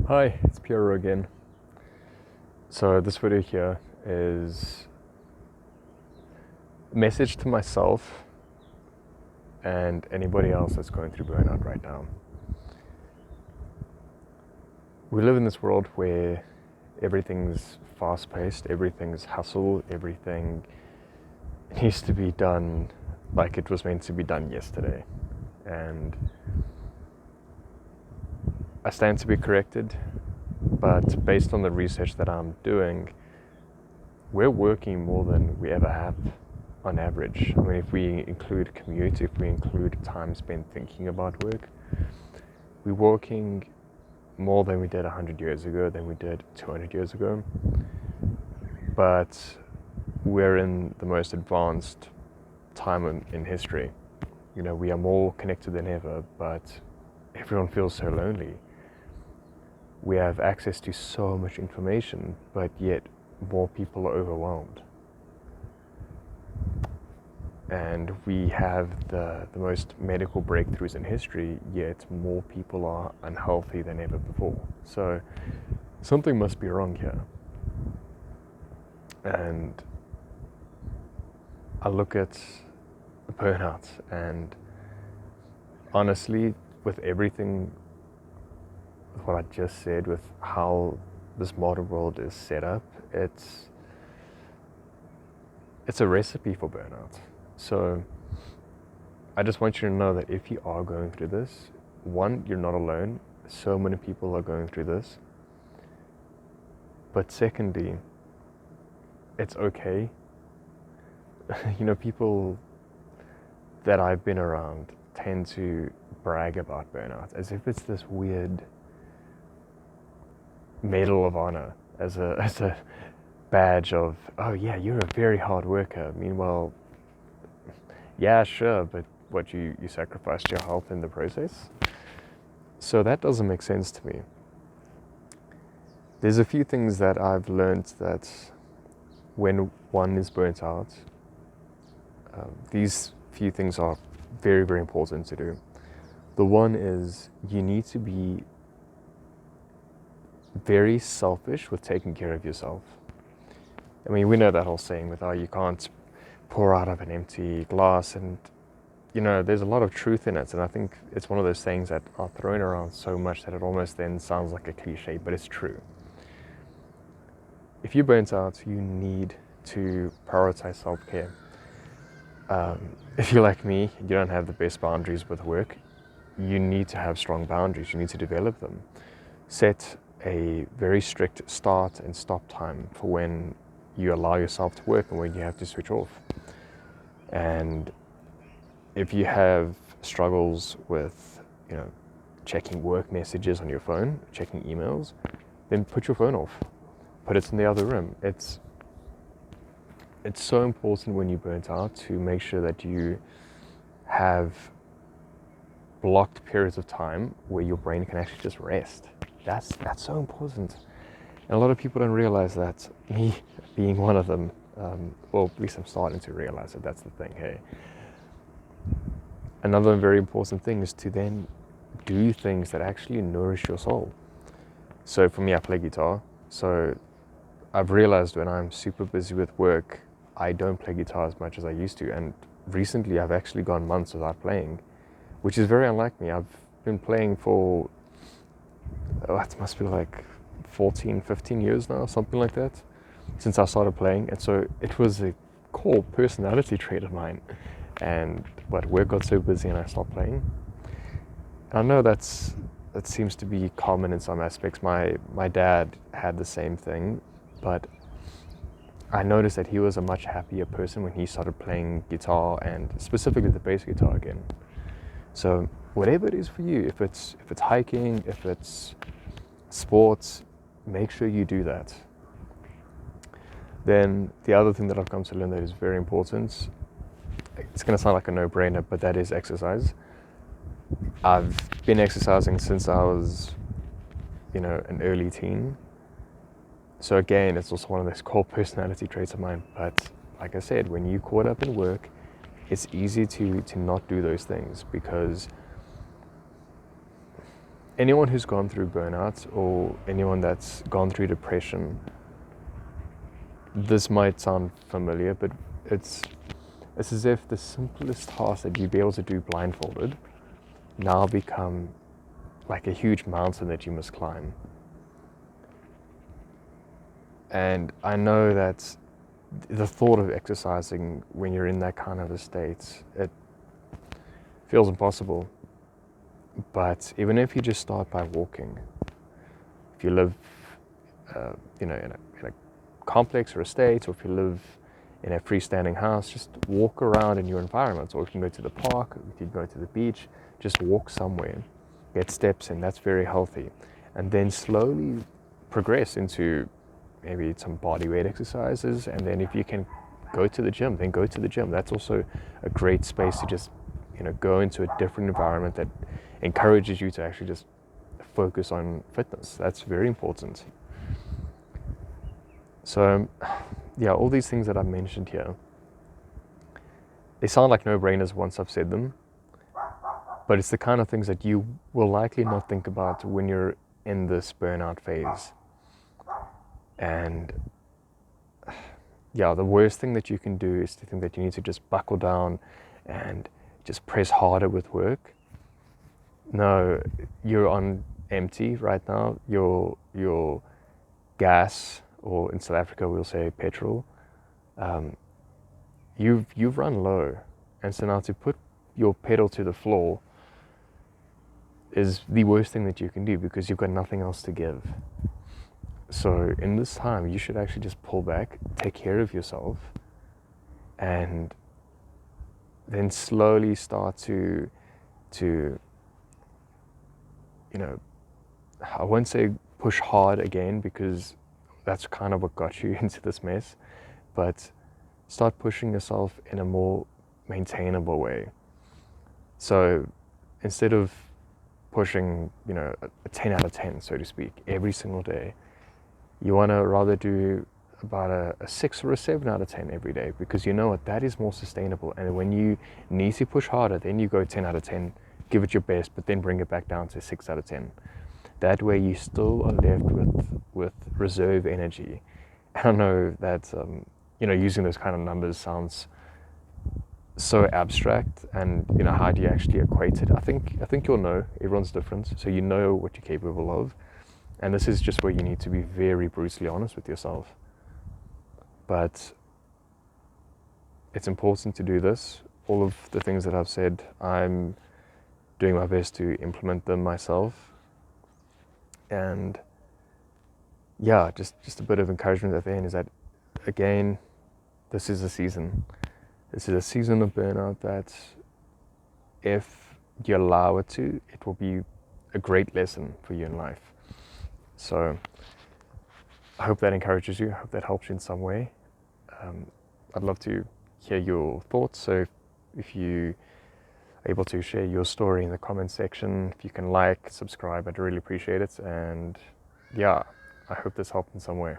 Hi, it's Piero again. So this video here is a message to myself and anybody else that's going through burnout right now. We live in this world where everything's fast-paced, everything's hustle, everything needs to be done like it was meant to be done yesterday. And I stand to be corrected, but based on the research that I'm doing, we're working more than we ever have on average. I mean, if we include commute, if we include time spent thinking about work, we're working more than we did 100 years ago, than we did 200 years ago. But we're in the most advanced time in history. You know, we are more connected than ever, but everyone feels so lonely. We have access to so much information, but yet more people are overwhelmed. And we have the most medical breakthroughs in history, yet more people are unhealthy than ever before. So something must be wrong here. And I look at burnout, and honestly, with everything, what I just said, with how this modern world is set up, it's a recipe for burnout. So I just want you to know that if you are going through this, one, you're not alone. So many people are going through this. But secondly, it's okay. You know, people that I've been around tend to brag about burnout as if it's this weird medal of honor, as a badge of, oh yeah, you're a very hard worker. Meanwhile, yeah, sure, but what, you sacrificed your health in the process? So that doesn't make sense to me. There's a few things that I've learned that when one is burnt out, these few things are very, very important to do. The one is you need to be very selfish with taking care of yourself. I mean, we know that whole saying with, oh, you can't pour out of an empty glass, and you know, there's a lot of truth in it, and I think it's one of those sayings that are thrown around so much that it almost then sounds like a cliche, but it's true. If you're burnt out, you need to prioritize self-care. If you're like me, you don't have the best boundaries with work, you need to have strong boundaries, you need to develop them. Set a very strict start and stop time for when you allow yourself to work and when you have to switch off. And if you have struggles with, you know, checking work messages on your phone, checking emails, then put your phone off. Put it in the other room. It's so important when you're burnt out to make sure that you have blocked periods of time where your brain can actually just rest. That's so important. And a lot of people don't realize that, me being one of them. Well, at least I'm starting to realize that that's the thing, hey. Another very important thing is to then do things that actually nourish your soul. So for me, I play guitar. So I've realized when I'm super busy with work, I don't play guitar as much as I used to. And recently I've actually gone months without playing, which is very unlike me. I've been playing for, it must be like 14, 15 years now, something like that, since I started playing. And so it was a core personality trait of mine. And work got so busy and I stopped playing. I know that seems to be common in some aspects. My dad had the same thing, but I noticed that he was a much happier person when he started playing guitar, and specifically the bass guitar again. So whatever it is for you, if it's hiking, if it's sports, make sure you do that. Then the other thing that I've come to learn that is very important, it's going to sound like a no-brainer, but that is exercise. I've been exercising since I was, you know, an early teen. So again, it's also one of those core personality traits of mine. But like I said, when you're caught up in work, it's easy to not do those things, because anyone who's gone through burnout or anyone that's gone through depression, this might sound familiar, but it's as if the simplest task that you'd be able to do blindfolded now become like a huge mountain that you must climb. And I know that the thought of exercising when you're in that kind of a state, it feels impossible. But even if you just start by walking, if you live, in a complex or estate, or if you live in a freestanding house, just walk around in your environment. Or if you can go to the park, or if you go to the beach, just walk somewhere, get steps in. That's very healthy. And then slowly progress into maybe some body weight exercises. And then if you can go to the gym, then go to the gym. That's also a great space to just, go into a different environment that encourages you to actually just focus on fitness. That's very important. So, yeah, all these things that I've mentioned here, they sound like no-brainers once I've said them, but it's the kind of things that you will likely not think about when you're in this burnout phase. And yeah, the worst thing that you can do is to think that you need to just buckle down and just press harder with work. No, you're on empty right now. Your gas, or in South Africa we'll say petrol, you've run low, and so now to put your pedal to the floor is the worst thing that you can do, because you've got nothing else to give. So in this time, you should actually just pull back, take care of yourself, and then slowly start to I won't say push hard again, because that's kind of what got you into this mess, but start pushing yourself in a more maintainable way. So instead of pushing, a 10 out of 10, so to speak, every single day, you want to rather do about a 6 or a 7 out of 10 every day, because you know what, that is more sustainable. And when you need to push harder, then you go 10 out of 10, give it your best, but then bring it back down to 6 out of 10. That way you still are left with reserve energy. And I know that, using those kind of numbers sounds so abstract, and how do you actually equate it? I think you'll know. Everyone's different, so you know what you're capable of. And this is just where you need to be very brutally honest with yourself. But it's important to do this. All of the things that I've said, I'm doing my best to implement them myself. And yeah, just a bit of encouragement at the end is that, again, this is a season. This is a season of burnout that, if you allow it to, it will be a great lesson for you in life. So I hope that encourages you. I hope that helps you in some way. I'd love to hear your thoughts. So if you are able to share your story in the comment section, if you can like, subscribe, I'd really appreciate it. And yeah, I hope this helped in some way.